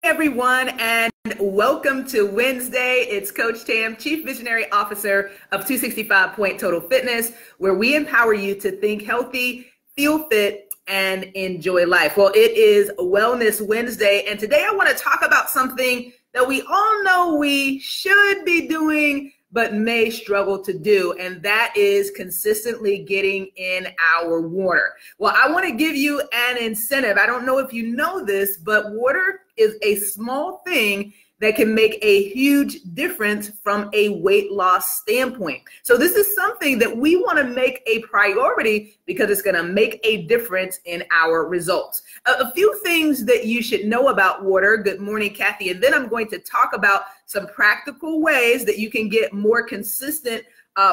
everyone, and welcome to Wednesday. It's Coach Tam, Chief Visionary Officer of 265 Point Total Fitness, where we empower you to think healthy, feel fit, and enjoy life. Well, it is Wellness Wednesday, and today I want to talk about something that we all know we should be doing, but may struggle to do, and that is consistently getting in our water. Well, I want to give you an incentive. I don't know if you know this, but water is a small thing that can make a huge difference from a weight loss standpoint. So this is something that we want to make a priority because it's going to make a difference in our results. A few things that you should know about water. Good morning, Kathy. And then I'm going to talk about some practical ways that you can get more consistent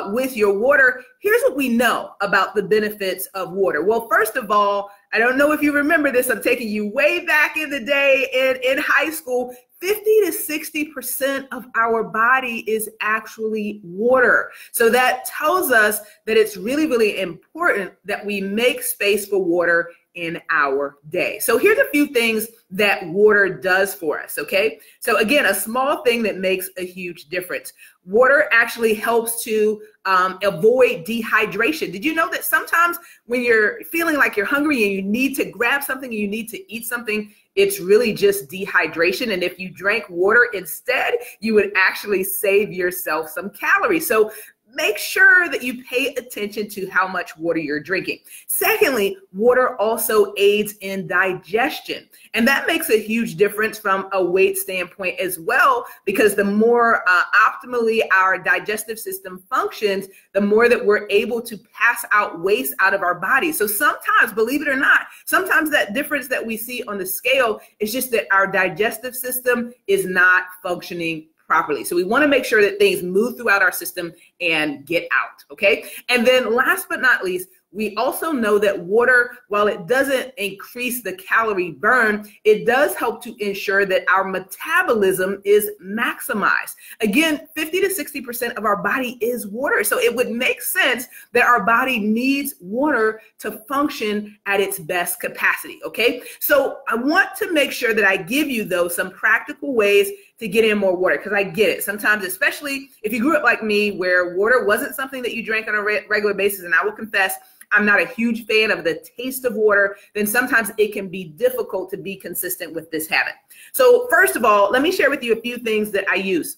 with your water. Here's what we know about the benefits of water. Well, first of all, I don't know if you remember this. I'm taking you way back in the day in high school. 50 to 60% of our body is actually water. So that tells us that it's really, really important that we make space for water in our day. So here's a few things that water does for us, okay? So again, a small thing that makes a huge difference. Water actually helps to avoid dehydration. Did you know that sometimes when you're feeling like you're hungry and you need to grab something, and you need to eat something, it's really just dehydration. And if you drank water instead, you would actually save yourself some calories. So make sure that you pay attention to how much water you're drinking. Secondly, water also aids in digestion. And that makes a huge difference from a weight standpoint as well, because the more optimally our digestive system functions, the more that we're able to pass out waste out of our body. So sometimes, believe it or not, sometimes that difference that we see on the scale is just that our digestive system is not functioning properly. So we want to make sure that things move throughout our system and get out, okay? And then last but not least, we also know that water, while it doesn't increase the calorie burn, it does help to ensure that our metabolism is maximized. Again, 50 to 60% of our body is water. So it would make sense that our body needs water to function at its best capacity, okay? So I want to make sure that I give you, though, some practical ways to get in more water, because I get it. Sometimes, especially if you grew up like me, where water wasn't something that you drank on a regular basis, and I will confess, I'm not a huge fan of the taste of water, then sometimes it can be difficult to be consistent with this habit. So first of all, let me share with you a few things that I use.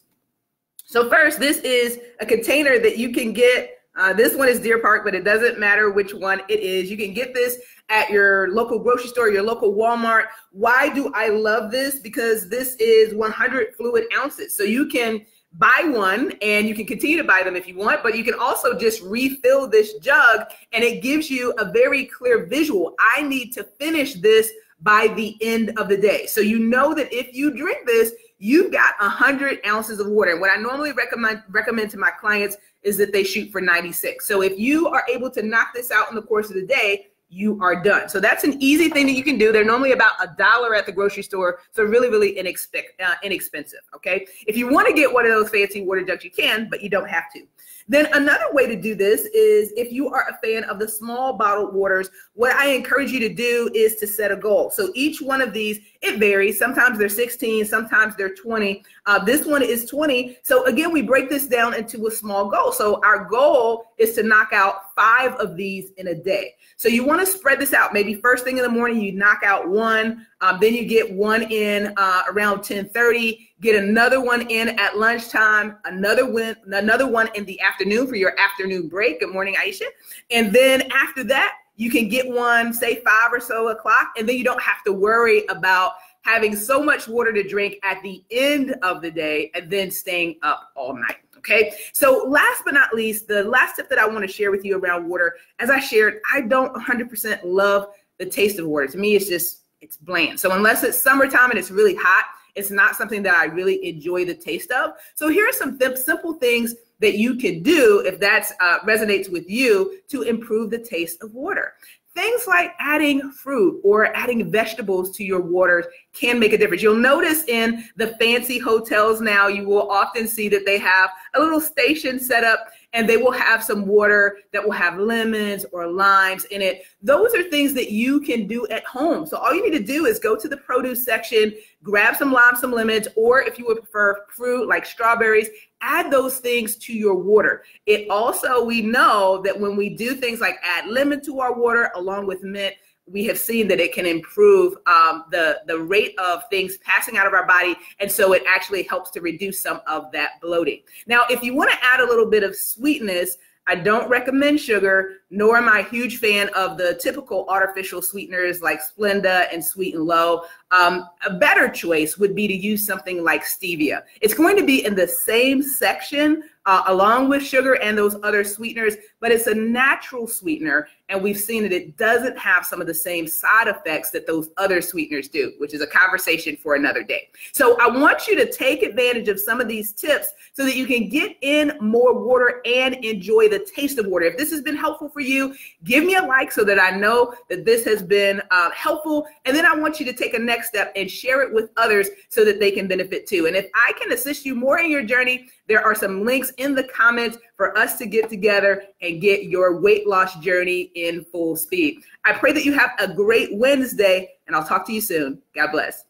So first, this is a container that you can get. This one is Deer Park, but it doesn't matter which one it is. You can get this at your local grocery store, your local Walmart. Why do I love this? Because this is 100 fluid ounces. So you can buy one and you can continue to buy them if you want, but you can also just refill this jug, and it gives you a very clear visual. I need to finish this by the end of the day. So you know that if you drink this, you've got 100 ounces of water. And what I normally recommend to my clients is that they shoot for 96. So if you are able to knock this out in the course of the day, you are done. So that's an easy thing that you can do. They're normally about $1 at the grocery store, so really, really inexpensive, okay? If you want to get one of those fancy water jugs, you can, but you don't have to. Then another way to do this is, if you are a fan of the small bottled waters, what I encourage you to do is to set a goal. So each one of these, it varies. Sometimes they're 16, sometimes they're 20. This one is 20. So again, we break this down into a small goal. So our goal is to knock out 5 of these in a day. So you want to spread this out. Maybe first thing in the morning, you knock out one. Then you get one in around 10:30, get another one in at lunchtime, another one in the afternoon for your afternoon break. Good morning, Aisha. And then after that, you can get one, say 5 or so o'clock, and then you don't have to worry about having so much water to drink at the end of the day and then staying up all night. Okay, so last but not least, the last tip that I want to share with you around water, as I shared, I don't 100% love the taste of water. To me, it's bland. So unless it's summertime and it's really hot, it's not something that I really enjoy the taste of. So here are some simple things that you can do if that resonates with you to improve the taste of water. Things like adding fruit or adding vegetables to your waters can make a difference. You'll notice in the fancy hotels now, you will often see that they have a little station set up, and they will have some water that will have lemons or limes in it. Those are things that you can do at home. So all you need to do is go to the produce section, grab some limes, some lemons, or if you would prefer fruit like strawberries, add those things to your water. It also, we know that when we do things like add lemon to our water along with mint, we have seen that it can improve the rate of things passing out of our body. And so it actually helps to reduce some of that bloating. Now, if you want to add a little bit of sweetness, I don't recommend sugar, nor am I a huge fan of the typical artificial sweeteners like Splenda and Sweet and Low. A better choice would be to use something like stevia. It's going to be in the same section along with sugar and those other sweeteners, but it's a natural sweetener, and we've seen that it doesn't have some of the same side effects that those other sweeteners do, which is a conversation for another day. So I want you to take advantage of some of these tips so that you can get in more water and enjoy the taste of water. If this has been helpful for you, give me a like so that I know that this has been helpful, and then I want you to take a next step and share it with others so that they can benefit too. And if I can assist you more in your journey, there are some links in the comments for us to get together and get your weight loss journey in full speed. I pray that you have a great Wednesday, and I'll talk to you soon. God bless.